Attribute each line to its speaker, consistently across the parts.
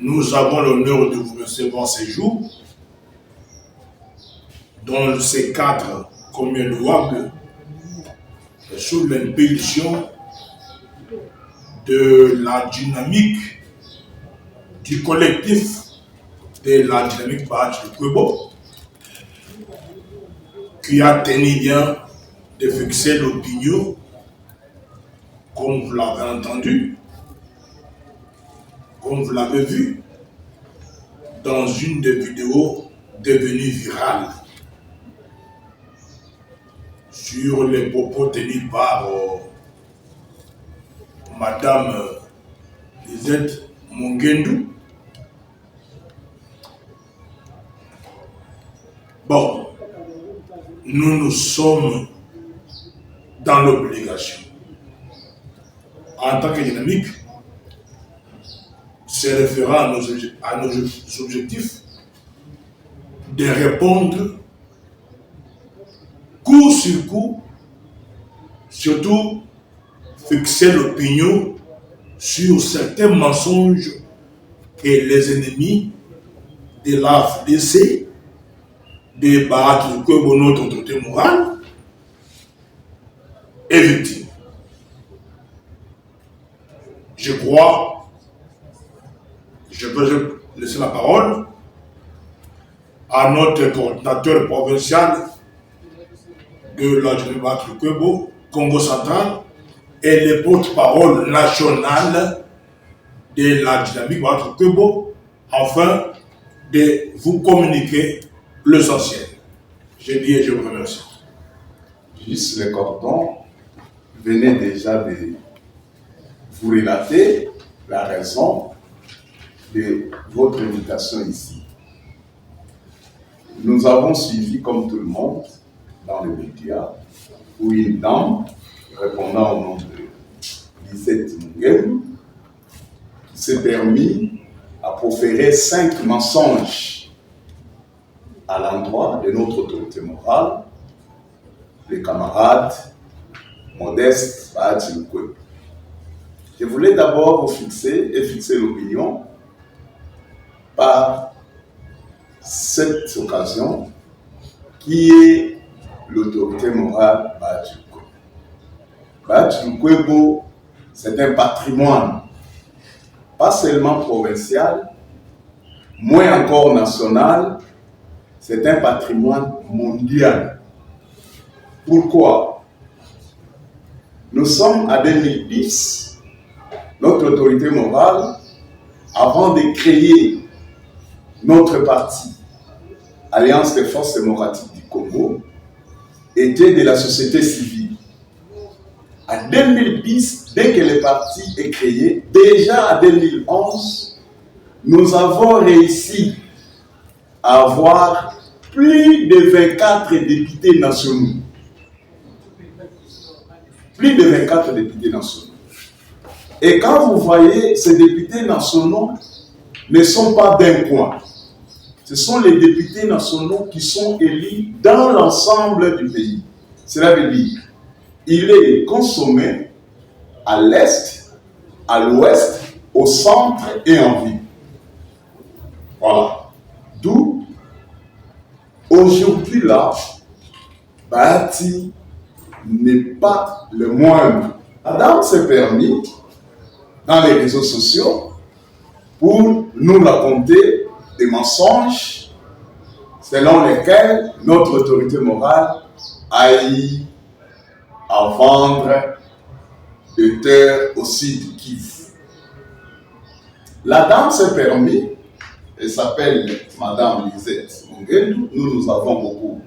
Speaker 1: nous avons l'honneur de vous recevoir ces jours dans ces cadres communs louables sous l'impulsion de la dynamique du collectif de la dynamique Bahati Lukwebo qui a tenu bien de fixer l'opinion, comme vous l'avez entendu, comme vous l'avez vu, dans une des vidéos devenues virales sur les propos tenus par Madame Lisette Mongendou. Bon, nous sommes dans l'obligation, en tant que dynamique, se référant à nos objectifs, de répondre coup sur coup, surtout fixer l'opinion sur certains mensonges que les ennemis de la FDC, de Bahati Lukwebo, notre autorité morale, est victime. Je crois, je peux laisser la parole à notre coordinateur provincial de la dynamique Bahati Lukwebo, Congo central, et le porte-parole national de la dynamique Bahati Lukwebo, afin de vous communiquer l'essentiel. Je dis et je vous remercie.
Speaker 2: Juste le cordon venait déjà de vous relater la raison de votre invitation ici. Nous avons suivi, comme tout le monde, dans les médias, où une dame, répondant au nom de Lisette Mongendou, s'est permis à proférer 5 mensonges à l'endroit de notre autorité morale, les camarades Modeste Bahati Lukwebo. Je voulais d'abord vous fixer l'opinion par cette occasion qui est l'autorité morale Bahati Lukwebo. Bahati Lukwebo, c'est un patrimoine, pas seulement provincial, moins encore national, c'est un patrimoine mondial. Pourquoi? Nous sommes à 2010, notre autorité morale, avant de créer notre parti, Alliance des forces démocratiques du Congo, était de la société civile. En 2010, dès que le parti est créé, déjà en 2011, nous avons réussi à avoir plus de 24 députés nationaux. Plus de 24 députés nationaux. Et quand vous voyez, ces députés nationaux ne sont pas d'un coin. Ce sont les députés nationaux qui sont élus dans l'ensemble du pays. Cela veut dire, il est consommé à l'est, à l'ouest, au centre et en ville. Voilà. D'où, aujourd'hui là, Bahati n'est pas le moindre. Madame s'est permis, dans les réseaux sociaux, pour nous raconter des mensonges selon lesquels notre autorité morale a eu à vendre des terres au sud du Kivu. La dame s'est permis, elle s'appelle Madame Lisette Mongendou. Nous avons beaucoup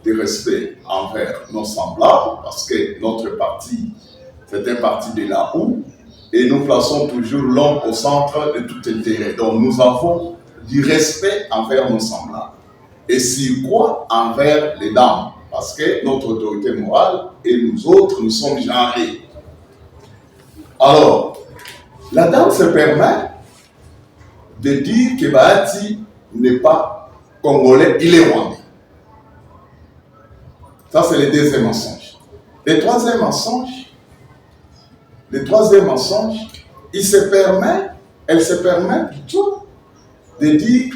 Speaker 2: de respect envers nos semblables parce que notre parti, c'est un parti de la houe et nous plaçons toujours l'homme au centre de tout intérêt. Donc nous avons du respect envers nos semblables et sur quoi envers les dames, parce que notre autorité morale et nous autres, nous sommes genrés. Alors, la dame se permet de dire que Bahati n'est pas congolais, il est rwandais. Ça, c'est le deuxième mensonge. Le troisième mensonge, elle se permet plutôt de dire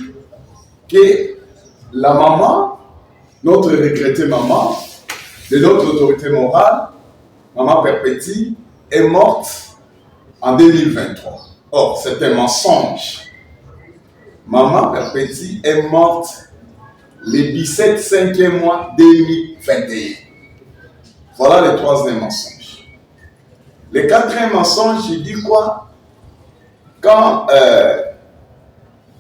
Speaker 2: que la maman, notre regrettée maman, de notre autorité morale, Maman Perpétie, est morte en 2023. Or, c'est un mensonge. Maman Perpétie est morte le 17 5e mois 2021. Voilà le troisième mensonge. Le quatrième mensonge, il dit quoi? Quand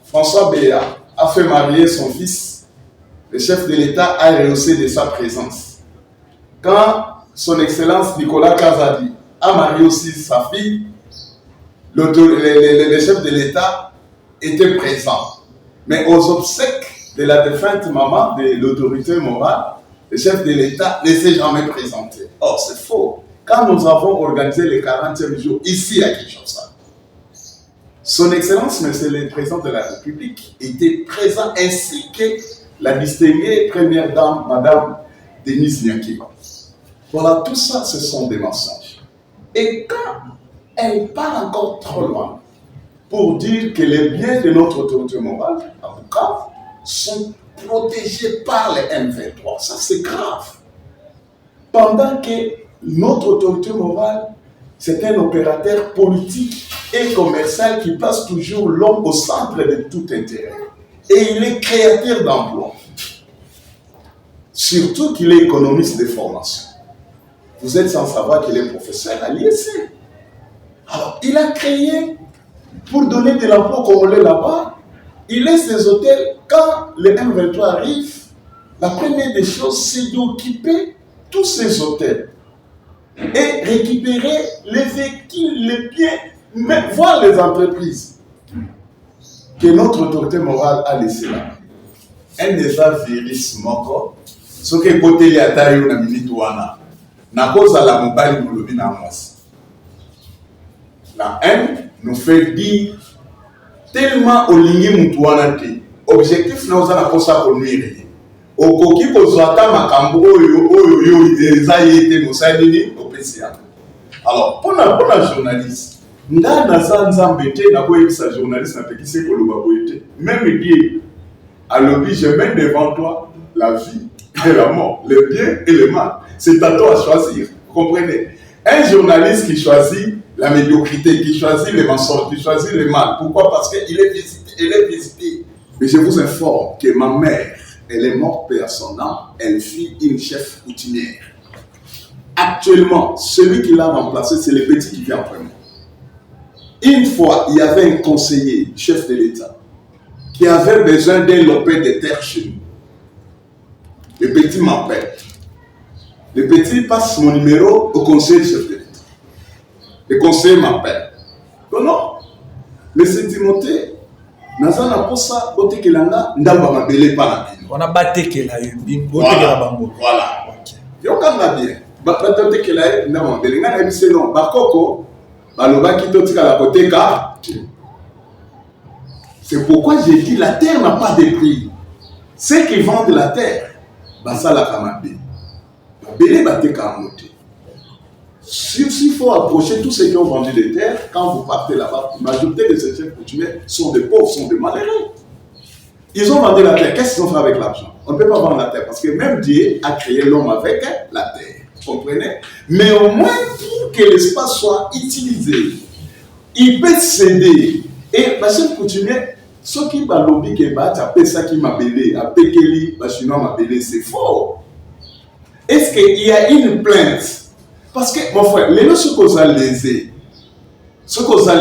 Speaker 2: François Béat a fait marier son fils, le chef de l'État a rehaussé de sa présence. Quand son Excellence Nicolas Kazadi a marié aussi sa fille, le chef de l'État était présent. Mais aux obsèques de la défunte maman de l'autorité morale, le chef de l'État ne s'est jamais présenté. Or, c'est faux. Quand nous avons organisé le 40e jour ici à Kinshasa, son Excellence, Monsieur le Président de la République, était présent ainsi que la distinguée première dame, Madame Denise Nyakiba. Voilà, tout ça, ce sont des mensonges. Et quand elle part encore trop loin pour dire que les biens de notre autorité morale, en tout cas, sont protégés par les M23, ça c'est grave. Pendant que notre autorité morale, c'est un opérateur politique et commercial qui place toujours l'homme au centre de tout intérêt. Et il est créateur d'emplois. Surtout qu'il est économiste de formation. Vous êtes sans savoir qu'il est professeur à l'IEC. Alors, il a créé, pour donner de l'emploi congolais là-bas, il laisse des hôtels. Quand le M23 arrive, la première des choses, c'est d'occuper tous ces hôtels et récupérer les véhicules, les biens, mais voir les entreprises que notre autorité morale a laissées là. Un des virus moko, ce qui est côté de la na minute wana, na cause à la mobile molobi na mwasi. La haine nous fait dire tellement olingi mutu wana te. Objectif na oza na kosa ko nuire. Okoki kozwata makambo oyo eza yete mosali ni opesiya. Alors pour la journaliste, nda naza nzambe te na koyebisa journaliste na pekise koloba boyete. Même Dieu alobi, je mets devant toi la vie et la mort, le bien et le mal. C'est à toi à choisir. Vous comprenez? Un journaliste qui choisit la médiocrité, qui choisit les mensonges, qui choisit le mal. Pourquoi? Parce qu'il est visité. Mais je vous informe que ma mère, elle est morte paix à son âme, elle fut une chef coutumière. Actuellement, celui qui l'a remplacé, c'est le petit qui vient après moi. Une fois, il y avait un conseiller, chef de l'État, qui avait besoin d'un lopin de terre chez nous. Le petit m'appelle. Le petit passe mon numéro au conseiller chef de l'État. Le conseiller m'appelle. Non, Monsieur Timothée, Nazana Posa, Botekelanga, Ndamba Mabele Panabino.
Speaker 3: On a Batekela,
Speaker 2: Voilà. Yokanga bien. Batekela, Ndamba Mabele. N'a pas dit non. Bakoko, Baloba Kitotika la Koteka. C'est pourquoi j'ai dit la terre n'a pas de prix. Ceux qui vendent la terre, Basala Kamabé. Bélé Bateka Amoté. S'il faut approcher tous ceux qui ont vendu des terres, quand vous partez là-bas, la majorité de ces chefs coutumiers sont des pauvres, sont des malheureux. Ils ont vendu la terre. Qu'est-ce qu'ils ont fait avec l'argent? On ne peut pas vendre la terre parce que même Dieu a créé l'homme avec la terre. Vous comprenez? Mais au moins, pour que l'espace soit utilisé, il peut céder. Et les chefs coutumiers, ceux qui ont lobby, qui ont ça qui m'a belé, les Chinois m'a belé, c'est faux. Est-ce qu'il y a une plainte? Parce que, mon frère, les gens qui ont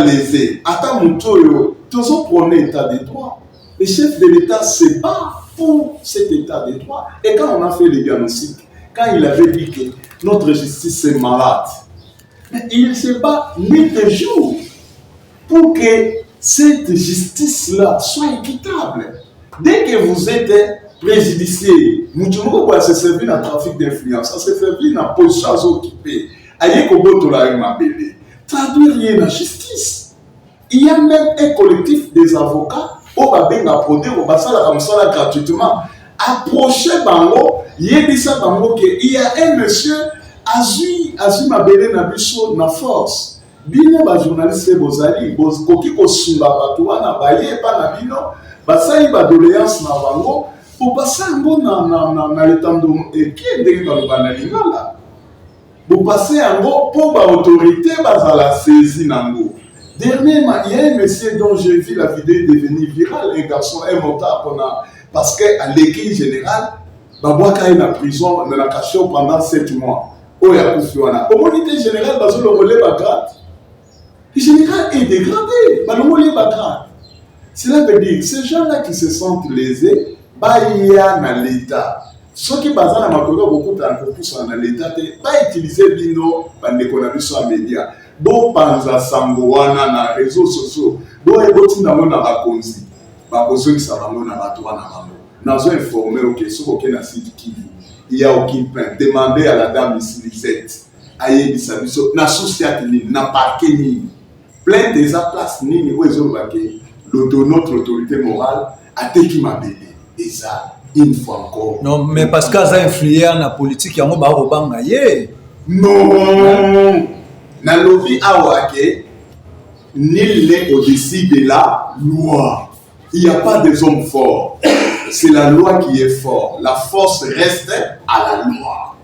Speaker 2: lésé, attends mon tour, tous ont prôné l'état de droit. Le chef de l'État se bat pour cet état de droit. Et quand on a fait le diagnostic, quand il avait dit que notre justice est malade, il se bat nuit et jour pour que cette justice-là soit équitable. Dès que vous êtes préjudicié, nous devons se servir dans le trafic d'influence, ça se servir dans la position occupée. Traduire rien dans la justice. Il y a même un collectif des avocats au Babenga Prodé, au Bassala Kamsala gratuitement. Approchez Bango, Yébissa Bango, il y a un monsieur, Azui Mabele Nabiso, na force. bino ba journaliste bozali koki kosunga bato wana bayeba na bino basali ba doléance na bango po basango na letando eki ndenge baloba na lingala bo passe yango po ba autorité bazala saisi nango. Dernièrement, il y a un monsieur dont j'ai vu la vidéo devenir virale, un garçon, un motard, parce qu'à l'équipe générale, Babouaka est en prison, dans la cachot pendant 7 mois. Au monité général, le général est dégradé. Cela veut dire, ces gens-là qui se sentent lésés, il y a dans l'État. Ceux qui basent dans beaucoup dans l'État, pas utiliser Bino, l'économie sur les médias. Bon, panza sangoana na réseaux sociaux. Bon, et bon, na mona bakonzi. Bakonzi qui s'abango na batoa na bango. Nazo informé ok, sur aucun site qui il y a aucune plainte. Demandez à la dame ici Lisette. Aye bisabiso na société ni na parquet ni. Plainte des place ni où ils ont baqué. Notre autorité morale a été qui m'a belé. Et ça, une fois encore.
Speaker 3: Non, mais parce que ça influé dans la politique, il y a un robanga yé.
Speaker 2: Non. Na lobby awake, nul n'est au-dessus de la loi. Il n'y a pas des hommes forts. C'est la loi qui est forte. La force reste à la loi.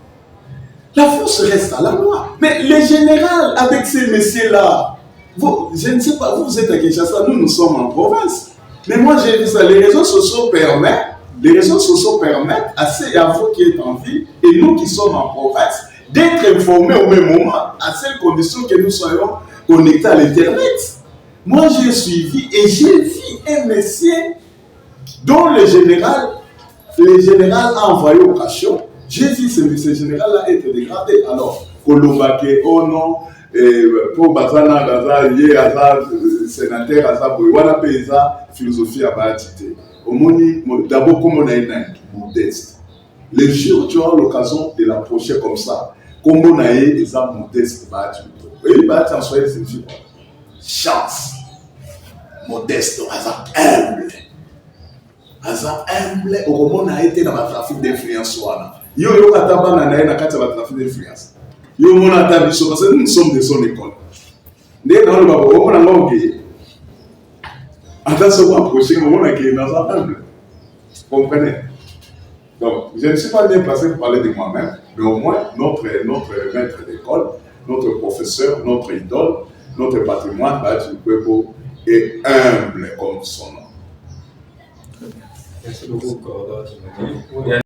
Speaker 2: La force reste à la loi. Mais les généraux, avec ces messieurs-là, je ne sais pas, vous êtes à Kinshasa, nous sommes en province. Mais moi, j'ai vu ça, les réseaux sociaux permettent à vous qui êtes en ville et nous qui sommes en province, d'être informés au même moment, à ces conditions que nous soyons connectés à l'Internet. Moi, j'ai suivi et j'ai vu un monsieur dont le général a envoyé au cachot. J'ai vu ce général-là être dégradé. Alors, Kolobake, oh non, pour Bazana, Gaza, Yé, Azar, sénateur, Azar, Boywana, Paysa, philosophie à Bahatité. D'abord, comme on a une modeste. Les jours, tu auras l'occasion de l'approcher comme ça. Comme on a eu des âmes modestes, et bah, en soi, c'est une chance. Modeste, hasard humble. Hasard humble, au moment où on a été dans le trafic d'influence. Yo, kataba na na kati ya trafic d'influence. Yo, mon atabiso, parce que nous sommes de son école. Dès dans le babo, on a l'ongé. Attention, approcher, on a qui est dans un humble. Comprenez? Donc, je ne suis pas bien placé pour parler de moi-même, mais au moins, notre maître d'école, notre professeur, notre idole, notre patrimoine, est humble comme son nom.
Speaker 4: Merci beaucoup, Cordoba.